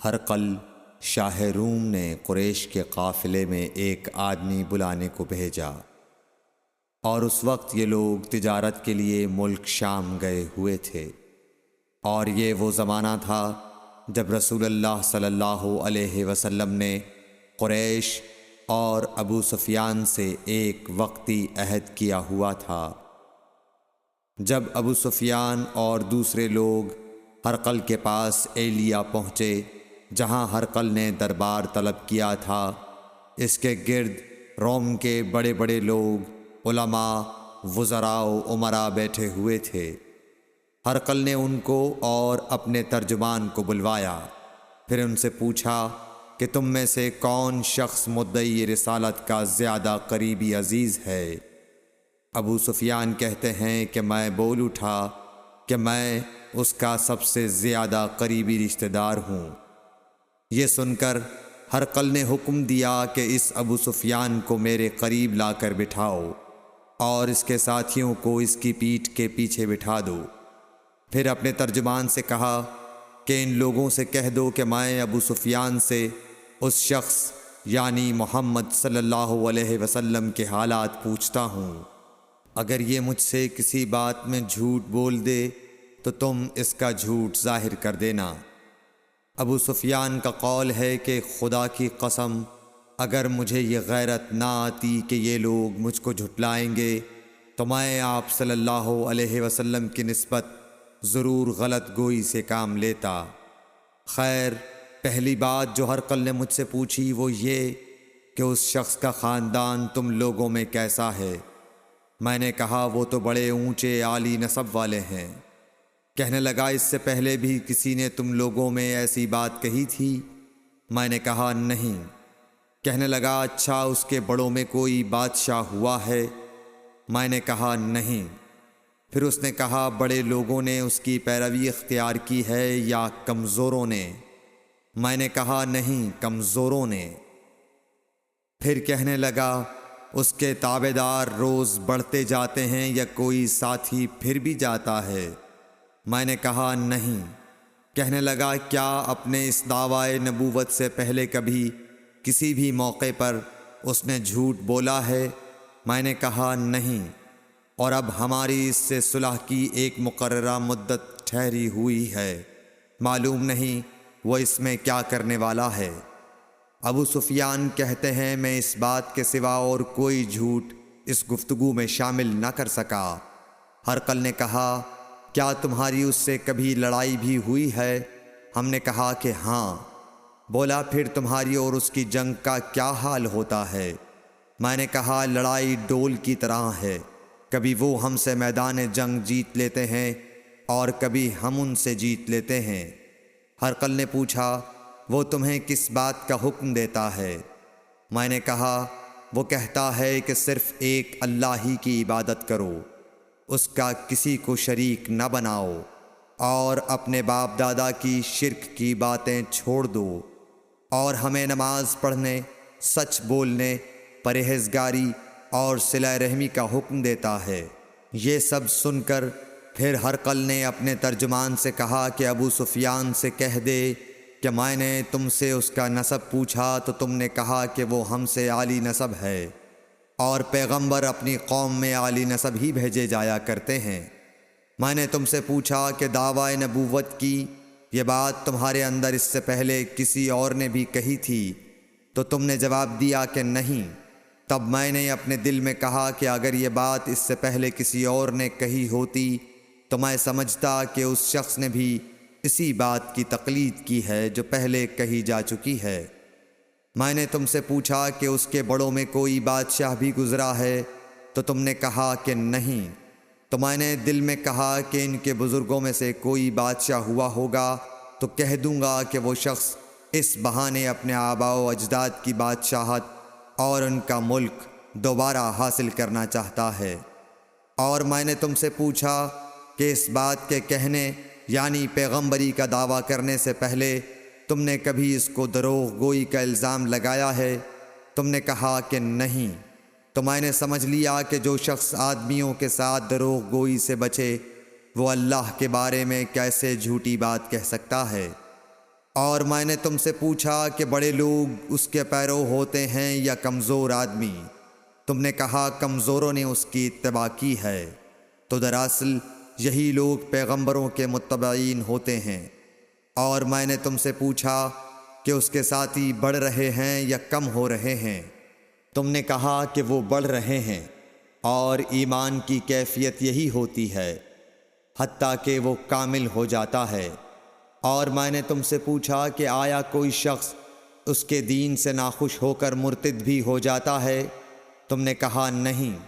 ہرقل شاہ روم نے قریش کے قافلے میں ایک آدمی بلانے کو بھیجا، اور اس وقت یہ لوگ تجارت کے لیے ملک شام گئے ہوئے تھے، اور یہ وہ زمانہ تھا جب رسول اللہ صلی اللہ علیہ وسلم نے قریش اور ابو سفیان سے ایک وقتی عہد کیا ہوا تھا۔ جب ابو سفیان اور دوسرے لوگ ہرقل کے پاس ایلیا پہنچے جہاں ہرقل نے دربار طلب کیا تھا، اس کے گرد روم کے بڑے بڑے لوگ، علماء، وزراء و امراء بیٹھے ہوئے تھے۔ ہرقل نے ان کو اور اپنے ترجمان کو بلوایا، پھر ان سے پوچھا کہ تم میں سے کون شخص مدعی رسالت کا زیادہ قریبی عزیز ہے؟ ابو سفیان کہتے ہیں کہ میں بول اٹھا کہ میں اس کا سب سے زیادہ قریبی رشتہ دار ہوں۔ یہ سن کر ہرقل نے حکم دیا کہ اس ابو سفیان کو میرے قریب لا کر بٹھاؤ اور اس کے ساتھیوں کو اس کی پیٹھ کے پیچھے بٹھا دو۔ پھر اپنے ترجمان سے کہا کہ ان لوگوں سے کہہ دو کہ میں ابو سفیان سے اس شخص یعنی محمد صلی اللہ علیہ وسلم کے حالات پوچھتا ہوں، اگر یہ مجھ سے کسی بات میں جھوٹ بول دے تو تم اس کا جھوٹ ظاہر کر دینا۔ ابو سفیان کا قول ہے کہ خدا کی قسم اگر مجھے یہ غیرت نہ آتی کہ یہ لوگ مجھ کو جھٹلائیں گے تو میں آپ صلی اللہ علیہ وسلم کی نسبت ضرور غلط گوئی سے کام لیتا۔ خیر، پہلی بات جو ہرقل نے مجھ سے پوچھی وہ یہ کہ اس شخص کا خاندان تم لوگوں میں کیسا ہے؟ میں نے کہا وہ تو بڑے اونچے عالی نسب والے ہیں۔ کہنے لگا اس سے پہلے بھی کسی نے تم لوگوں میں ایسی بات کہی تھی؟ میں نے کہا نہیں۔ کہنے لگا اچھا اس کے بڑوں میں کوئی بادشاہ ہوا ہے؟ میں نے کہا نہیں۔ پھر اس نے کہا بڑے لوگوں نے اس کی پیروی اختیار کی ہے یا کمزوروں نے؟ میں نے کہا نہیں، کمزوروں نے۔ پھر کہنے لگا اس کے تابعدار روز بڑھتے جاتے ہیں یا کوئی ساتھی پھر بھی جاتا ہے؟ میں نے کہا نہیں۔ کہنے لگا کیا اپنے اس دعوی نبوت سے پہلے کبھی کسی بھی موقع پر اس نے جھوٹ بولا ہے؟ میں نے کہا نہیں، اور اب ہماری اس سے صلح کی ایک مقررہ مدت ٹھہری ہوئی ہے، معلوم نہیں وہ اس میں کیا کرنے والا ہے۔ ابو سفیان کہتے ہیں میں اس بات کے سوا اور کوئی جھوٹ اس گفتگو میں شامل نہ کر سکا۔ ہرقل نے کہا کیا تمہاری اس سے کبھی لڑائی بھی ہوئی ہے؟ ہم نے کہا کہ ہاں۔ بولا پھر تمہاری اور اس کی جنگ کا کیا حال ہوتا ہے؟ میں نے کہا لڑائی ڈول کی طرح ہے، کبھی وہ ہم سے میدان جنگ جیت لیتے ہیں اور کبھی ہم ان سے جیت لیتے ہیں۔ ہرقل نے پوچھا وہ تمہیں کس بات کا حکم دیتا ہے؟ میں نے کہا وہ کہتا ہے کہ صرف ایک اللہ ہی کی عبادت کرو، اس کا کسی کو شریک نہ بناؤ، اور اپنے باپ دادا کی شرک کی باتیں چھوڑ دو، اور ہمیں نماز پڑھنے، سچ بولنے، پرہیزگاری اور صلہ رحمی کا حکم دیتا ہے۔ یہ سب سن کر پھر ہرقل نے اپنے ترجمان سے کہا کہ ابو سفیان سے کہہ دے کہ میں نے تم سے اس کا نسب پوچھا تو تم نے کہا کہ وہ ہم سے عالی نسب ہے، اور پیغمبر اپنی قوم میں عالی نسب ہی بھیجے جایا کرتے ہیں۔ میں نے تم سے پوچھا کہ دعوی نبوت کی یہ بات تمہارے اندر اس سے پہلے کسی اور نے بھی کہی تھی؟ تو تم نے جواب دیا کہ نہیں۔ تب میں نے اپنے دل میں کہا کہ اگر یہ بات اس سے پہلے کسی اور نے کہی ہوتی تو میں سمجھتا کہ اس شخص نے بھی اسی بات کی تقلید کی ہے جو پہلے کہی جا چکی ہے۔ میں نے تم سے پوچھا کہ اس کے بڑوں میں کوئی بادشاہ بھی گزرا ہے؟ تو تم نے کہا کہ نہیں۔ تو میں نے دل میں کہا کہ ان کے بزرگوں میں سے کوئی بادشاہ ہوا ہوگا تو کہہ دوں گا کہ وہ شخص اس بہانے اپنے آباء و اجداد کی بادشاہت اور ان کا ملک دوبارہ حاصل کرنا چاہتا ہے۔ اور میں نے تم سے پوچھا کہ اس بات کے کہنے یعنی پیغمبری کا دعویٰ کرنے سے پہلے تم نے کبھی اس کو دروغ گوئی کا الزام لگایا ہے؟ تم نے کہا کہ نہیں۔ تو میں نے سمجھ لیا کہ جو شخص آدمیوں کے ساتھ دروغ گوئی سے بچے وہ اللہ کے بارے میں کیسے جھوٹی بات کہہ سکتا ہے۔ اور میں نے تم سے پوچھا کہ بڑے لوگ اس کے پیرو ہوتے ہیں یا کمزور آدمی؟ تم نے کہا کمزوروں نے اس کی اتباع کی ہے۔ تو دراصل یہی لوگ پیغمبروں کے متبعین ہوتے ہیں۔ اور میں نے تم سے پوچھا کہ اس کے ساتھی بڑھ رہے ہیں یا کم ہو رہے ہیں؟ تم نے کہا کہ وہ بڑھ رہے ہیں، اور ایمان کی کیفیت یہی ہوتی ہے حتیٰ کہ وہ کامل ہو جاتا ہے۔ اور میں نے تم سے پوچھا کہ آیا کوئی شخص اس کے دین سے ناخوش ہو کر مرتد بھی ہو جاتا ہے؟ تم نے کہا نہیں۔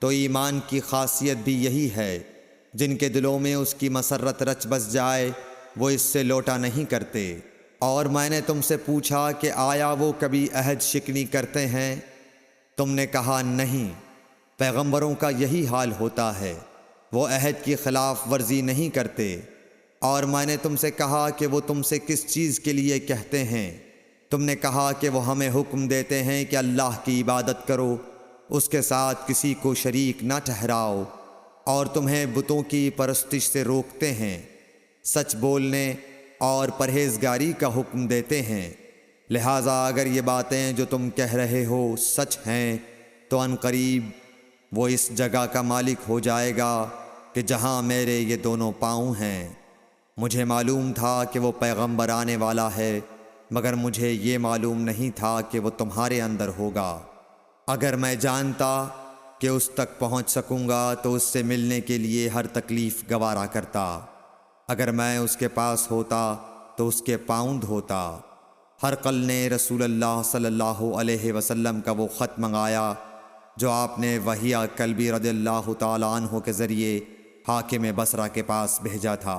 تو ایمان کی خاصیت بھی یہی ہے، جن کے دلوں میں اس کی مسرت رچ بس جائے وہ اس سے لوٹا نہیں کرتے۔ اور میں نے تم سے پوچھا کہ آیا وہ کبھی عہد شکنی کرتے ہیں؟ تم نے کہا نہیں۔ پیغمبروں کا یہی حال ہوتا ہے، وہ عہد کی خلاف ورزی نہیں کرتے۔ اور میں نے تم سے کہا کہ وہ تم سے کس چیز کے لیے کہتے ہیں؟ تم نے کہا کہ وہ ہمیں حکم دیتے ہیں کہ اللہ کی عبادت کرو، اس کے ساتھ کسی کو شریک نہ ٹھہراؤ، اور تمہیں بتوں کی پرستش سے روکتے ہیں، سچ بولنے اور پرہیزگاری کا حکم دیتے ہیں۔ لہٰذا اگر یہ باتیں جو تم کہہ رہے ہو سچ ہیں تو ان قریب وہ اس جگہ کا مالک ہو جائے گا کہ جہاں میرے یہ دونوں پاؤں ہیں۔ مجھے معلوم تھا کہ وہ پیغمبر آنے والا ہے، مگر مجھے یہ معلوم نہیں تھا کہ وہ تمہارے اندر ہوگا۔ اگر میں جانتا کہ اس تک پہنچ سکوں گا تو اس سے ملنے کے لیے ہر تکلیف گوارا کرتا۔ اگر میں اس کے پاس ہوتا تو اس کے پاؤں دھوتا۔ ہرقل نے رسول اللہ صلی اللہ علیہ وسلم کا وہ خط منگایا جو آپ نے وحیہ کلبی رضی اللہ تعالیٰ عنہ کے ذریعے حاکم بصرہ کے پاس بھیجا تھا،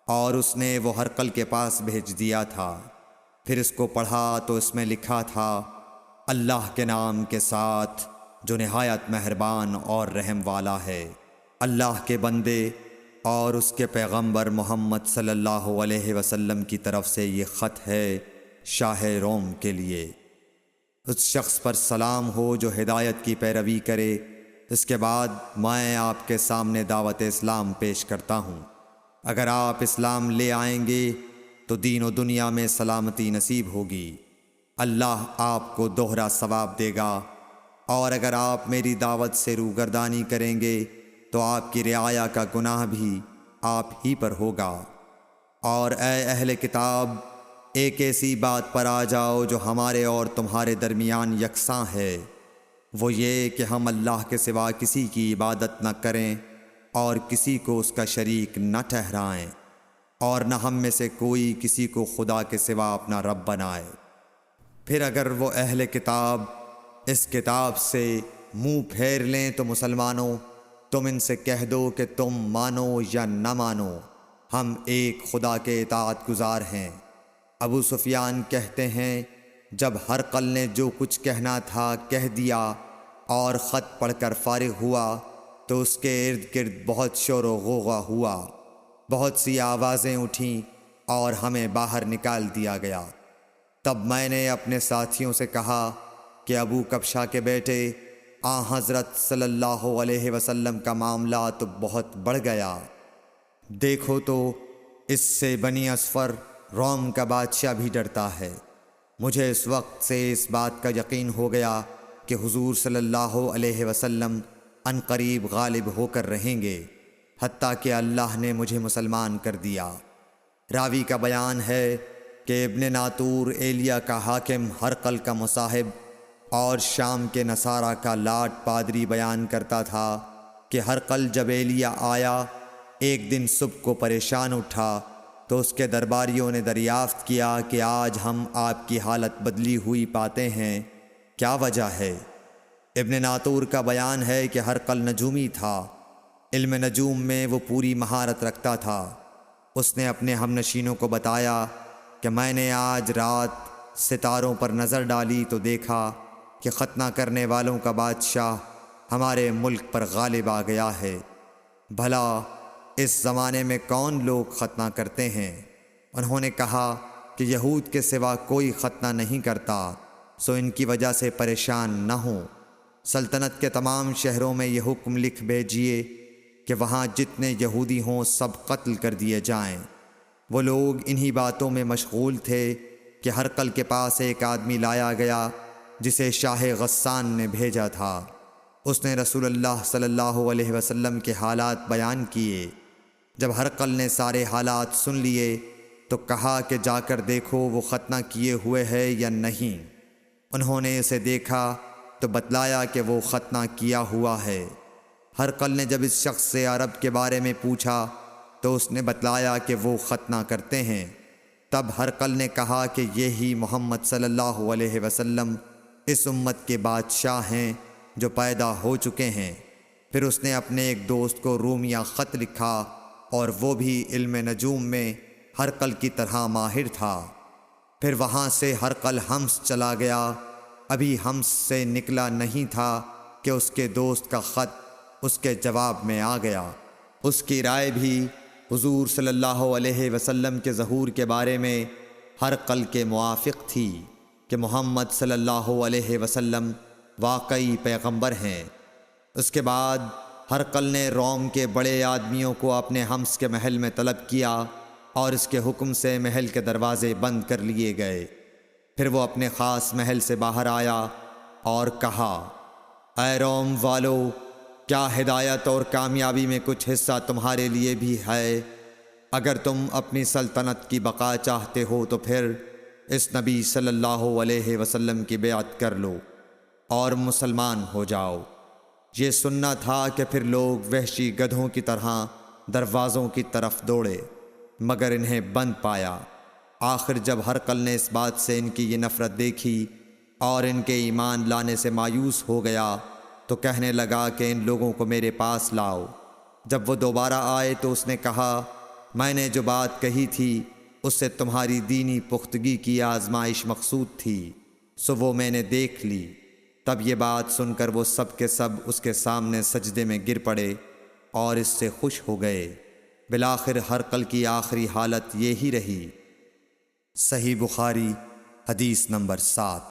اور اس نے وہ ہرقل کے پاس بھیج دیا تھا۔ پھر اس کو پڑھا تو اس میں لکھا تھا، اللہ کے نام کے ساتھ جو نہایت مہربان اور رحم والا ہے۔ اللہ کے بندے اور اس کے پیغمبر محمد صلی اللہ علیہ وسلم کی طرف سے یہ خط ہے شاہ روم کے لیے۔ اس شخص پر سلام ہو جو ہدایت کی پیروی کرے۔ اس کے بعد میں آپ کے سامنے دعوت اسلام پیش کرتا ہوں۔ اگر آپ اسلام لے آئیں گے تو دین و دنیا میں سلامتی نصیب ہوگی، اللہ آپ کو دوہرا ثواب دے گا۔ اور اگر آپ میری دعوت سے روگردانی کریں گے تو آپ کی رعایا کا گناہ بھی آپ ہی پر ہوگا۔ اور اے اہل کتاب، ایک ایسی بات پر آ جاؤ جو ہمارے اور تمہارے درمیان یکساں ہے، وہ یہ کہ ہم اللہ کے سوا کسی کی عبادت نہ کریں اور کسی کو اس کا شریک نہ ٹھہرائیں، اور نہ ہم میں سے کوئی کسی کو خدا کے سوا اپنا رب بنائے۔ پھر اگر وہ اہل کتاب اس کتاب سے منہ پھیر لیں تو مسلمانوں، تم ان سے کہہ دو کہ تم مانو یا نہ مانو، ہم ایک خدا کے اطاعت گزار ہیں۔ ابو سفیان کہتے ہیں، جب ہرقل نے جو کچھ کہنا تھا کہہ دیا اور خط پڑھ کر فارغ ہوا تو اس کے ارد گرد بہت شور و غوغا ہوا، بہت سی آوازیں اٹھیں اور ہمیں باہر نکال دیا گیا۔ تب میں نے اپنے ساتھیوں سے کہا کہ ابو کبشہ کے بیٹے حضرت صلی اللہ علیہ وسلم کا معاملہ تو بہت بڑھ گیا۔ دیکھو تو اس سے بنی اصفر روم کا بادشاہ بھی ڈرتا ہے۔ مجھے اس وقت سے اس بات کا یقین ہو گیا کہ حضور صلی اللہ علیہ وسلم ان قریب غالب ہو کر رہیں گے، حتیٰ کہ اللہ نے مجھے مسلمان کر دیا۔ راوی کا بیان ہے کہ ابن ناطور ایلیا کا حاکم ہرقل کا مصاحب اور شام کے نصارہ کا لاٹ پادری بیان کرتا تھا کہ ہرقل جب ایلیا آیا ایک دن صبح کو پریشان اٹھا تو اس کے درباریوں نے دریافت کیا کہ آج ہم آپ کی حالت بدلی ہوئی پاتے ہیں، کیا وجہ ہے؟ ابن ناطور کا بیان ہے کہ ہرقل نجومی تھا، علم نجوم میں وہ پوری مہارت رکھتا تھا۔ اس نے اپنے ہم نشینوں کو بتایا کہ میں نے آج رات ستاروں پر نظر ڈالی تو دیکھا کہ ختنہ کرنے والوں کا بادشاہ ہمارے ملک پر غالب آ گیا ہے۔ بھلا اس زمانے میں کون لوگ ختنہ کرتے ہیں؟ انہوں نے کہا کہ یہود کے سوا کوئی ختنہ نہیں کرتا، سو ان کی وجہ سے پریشان نہ ہوں۔ سلطنت کے تمام شہروں میں یہ حکم لکھ بھیجیے کہ وہاں جتنے یہودی ہوں سب قتل کر دیے جائیں۔ وہ لوگ انہی باتوں میں مشغول تھے کہ ہرقل کے پاس ایک آدمی لایا گیا جسے شاہ غسان نے بھیجا تھا۔ اس نے رسول اللہ صلی اللہ علیہ وسلم کے حالات بیان کیے۔ جب ہرقل نے سارے حالات سن لیے تو کہا کہ جا کر دیکھو وہ ختنہ کیے ہوئے ہے یا نہیں۔ انہوں نے اسے دیکھا تو بتلایا کہ وہ ختنہ کیا ہوا ہے۔ ہرقل نے جب اس شخص سے عرب کے بارے میں پوچھا تو اس نے بتلایا کہ وہ ختنہ کرتے ہیں۔ تب ہرقل نے کہا کہ یہی محمد صلی اللہ علیہ وسلم اس امت کے بادشاہ ہیں جو پیدا ہو چکے ہیں۔ پھر اس نے اپنے ایک دوست کو رومیہ خط لکھا اور وہ بھی علم نجوم میں ہرقل کی طرح ماہر تھا۔ پھر وہاں سے ہرقل حمص چلا گیا۔ ابھی حمص سے نکلا نہیں تھا کہ اس کے دوست کا خط اس کے جواب میں آ گیا۔ اس کی رائے بھی حضور صلی اللہ علیہ وسلم کے ظہور کے بارے میں ہرقل کے موافق تھی کہ محمد صلی اللہ علیہ وسلم واقعی پیغمبر ہیں۔ اس کے بعد ہرقل نے روم کے بڑے آدمیوں کو اپنے حمص کے محل میں طلب کیا اور اس کے حکم سے محل کے دروازے بند کر لیے گئے۔ پھر وہ اپنے خاص محل سے باہر آیا اور کہا، اے روم والو، کیا ہدایت اور کامیابی میں کچھ حصہ تمہارے لیے بھی ہے؟ اگر تم اپنی سلطنت کی بقا چاہتے ہو تو پھر اس نبی صلی اللہ علیہ وسلم کی بیعت کر لو اور مسلمان ہو جاؤ۔ یہ سننا تھا کہ پھر لوگ وحشی گدھوں کی طرح دروازوں کی طرف دوڑے، مگر انہیں بند پایا۔ آخر جب ہرقل نے اس بات سے ان کی یہ نفرت دیکھی اور ان کے ایمان لانے سے مایوس ہو گیا تو کہنے لگا کہ ان لوگوں کو میرے پاس لاؤ۔ جب وہ دوبارہ آئے تو اس نے کہا، میں نے جو بات کہی تھی اس سے تمہاری دینی پختگی کی آزمائش مقصود تھی، سو وہ میں نے دیکھ لی۔ تب یہ بات سن کر وہ سب کے سب اس کے سامنے سجدے میں گر پڑے اور اس سے خوش ہو گئے۔ بالآخر ہرقل کی آخری حالت یہی رہی۔ صحیح بخاری حدیث نمبر 7۔